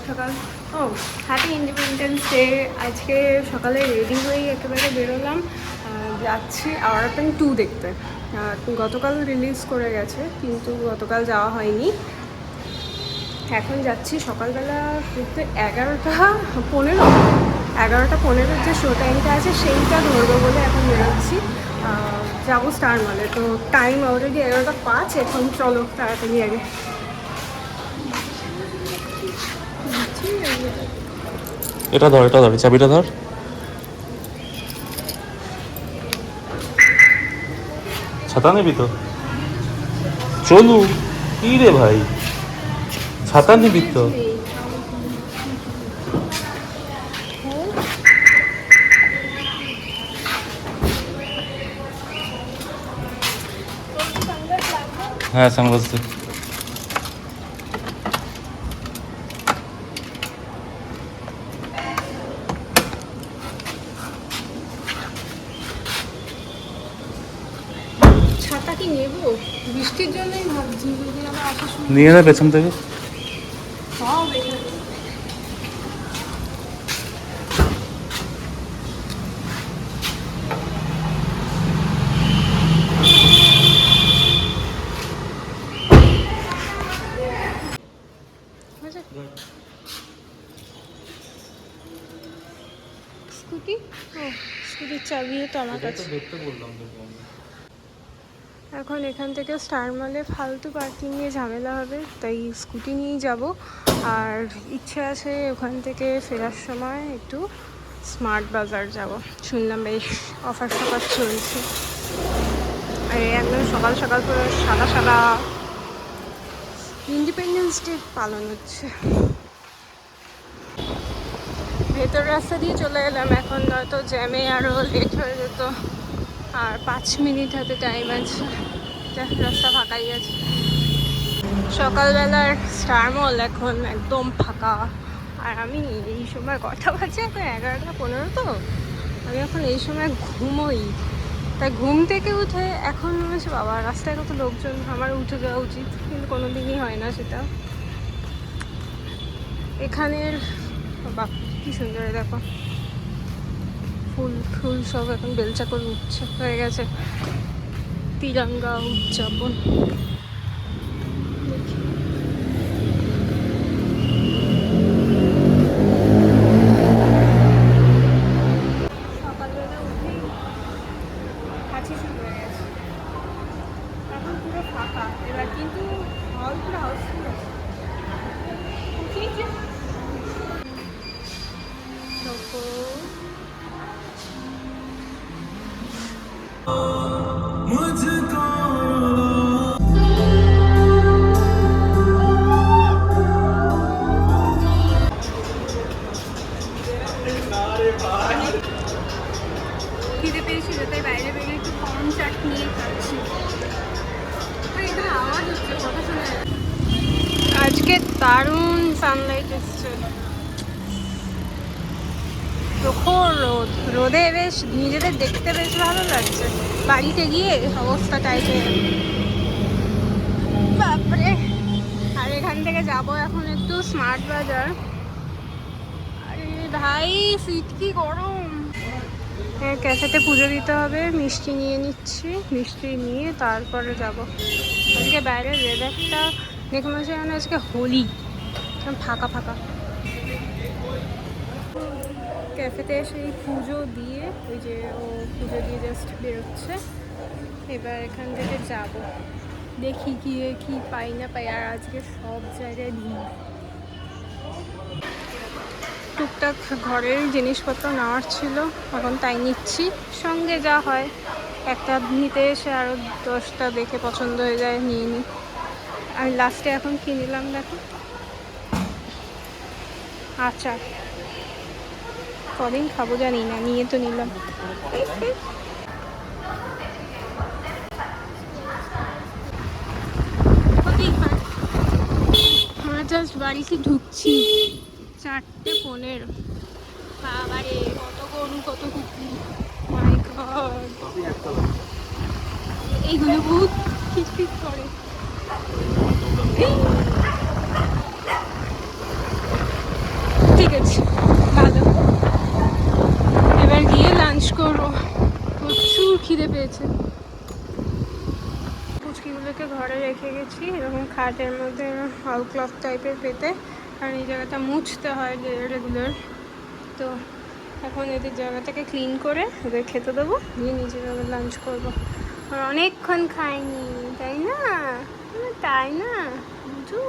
সকাল ও happy independence day. আজকে সকালে রেডি হয়েই একেবারে বেরোলাম, যাচ্ছি আওয়ারাপেন 2 দেখতে। গতকাল রিলিজ করে গেছে কিন্তু গতকাল যাওয়া হয়নি। এখন যাচ্ছি সকালবেলা ঘুরতে। 11:15 যে শো টাইমটা আছে সেইটা ধরবো বলে এখন বেরোচ্ছি। যাবো স্টার মলে, তো টাইম অলরেডি 11:05। এখন চলো তাড়াতাড়ি আগে। এটা ধর চাবিটা ধর। ছাতা নিবি তো? চলু। কি রে ভাই, ছাতা নিবি তো? হ্যাঁ, সানগ্লাস দে। ছাতা কি নেবো? বৃষ্টির জন্যই ভাবছি যদি আমরা আসার সময় নিয়ে নে পেছন থেকে। সব এখানে। স্কুটি, ও স্কুটির চাবিও তো আমার কাছে। এখন এখান থেকে স্টার মলে ফালতু পার্কিং নিয়ে ঝামেলা হবে, তাই স্কুটি নিয়েই যাব। আর ইচ্ছে আছে ওখান থেকে ফেরার সময় একটু স্মার্ট বাজার যাব, শুনলাম বেশ অফার টফার চলছে। আর একদম সকাল সকাল পুরো সাদা সাদা ইন্ডিপেন্ডেন্স ডে পালন হচ্ছে। ভেতর রাস্তা দিয়ে চলে এলাম, এখন নয়তো জ্যামে আরও লেট হয়ে যেত। আর 5 মিনিট হাতে টাইম আছে, রাস্তা ফাঁকাই আছে। সকালবেলার স্টার মল এখন একদম ফাঁকা। আর আমি এই সময় কটা বাজে, এখন 11:15 তো। আমি এখন এই সময় ঘুমোই, তাই ঘুম থেকে উঠে এখন হচ্ছে বাবা রাস্তায় কত লোকজন, আমার উঠে যাওয়া উচিত, কিন্তু কোনো দিনই হয় না সেটা। এখানের বাবা কি সুন্দর, দেখো ফুল ফুল সব এখন বেলচা করে উঠছে, হয়ে গেছে তিরঙ্গা উদযাপন। দেখি সকালবেলা উঠেই হাঁচি শুরু হয়ে গেছে, এখন পুরো ফাঁকা। এবার কিন্তু হল পুরো হাউসফুল আছে। খিদে পেয়েছিল তাই বাইরে বেরিয়ে একটু কর্ন চাট নিয়ে খাচ্ছি। এখানে আওয়াজ হচ্ছে, কথা শোনা যাচ্ছে। আজকে দারুণ সানলাইট এসছে, প্রখর রোদ। রোদে বেশ নিজেদের দেখতে বেশ ভালো লাগছে। বাড়িতে গিয়ে অবস্থা টাইপের, বাপরে। আর এখান থেকে যাব এখন একটু স্মার্ট বাজার। আরে ভাই শীত কি গরম। ক্যাফেতে পুজো দিতে হবে, মিষ্টি নিয়ে নিচ্ছি, মিষ্টি নিয়ে তারপরে যাব। আজকে বাইরের ওয়েদারটা দেখে মনে হচ্ছে যেন আজকে হোলি, ফাঁকা ফাঁকা। ক্যাফেতে এসে পুজো দিয়ে, ওই যে ও পুজো দিয়ে জাস্ট বেরোচ্ছে। এবার এখান থেকে যাব, দেখি গিয়ে কি পাই না পাই। আর আজকে সব জায়গায় ভিড়। টুকটাক ঘরের জিনিসপত্র নেওয়ার ছিল, এখন তাই নিচ্ছি। সঙ্গে যা হয়, একটা নিতে এসে আরও 10টা দেখে পছন্দ হয়ে যায়, নিয়ে নিই। আর লাস্টে এখন কি নিলাম দেখো, আচার। কদিন খাবো জানি না, নিয়ে তো নিলাম। আমরা জাস্ট বাড়িতে ঢুকছি, 4:15। বাবারে কত গরু, কত কুকুর, মাই গড। এইগুলো বহুত খিচখিচ করে। হয়েছে। পুচকিগুলোকে ঘরে রেখে গেছি এরকম খাটের মধ্যে হল ক্লথ টাইপের পেতে, কারণ এই জায়গাটা মুছতে হয় রেগুলার। তো এখন এদের জায়গাটাকে ক্লিন করে ওদের খেতে দেবো, দিয়ে নিজের আবার লাঞ্চ করবো। আর অনেকক্ষণ খাইনি, তাই না? তাই না বুঝু?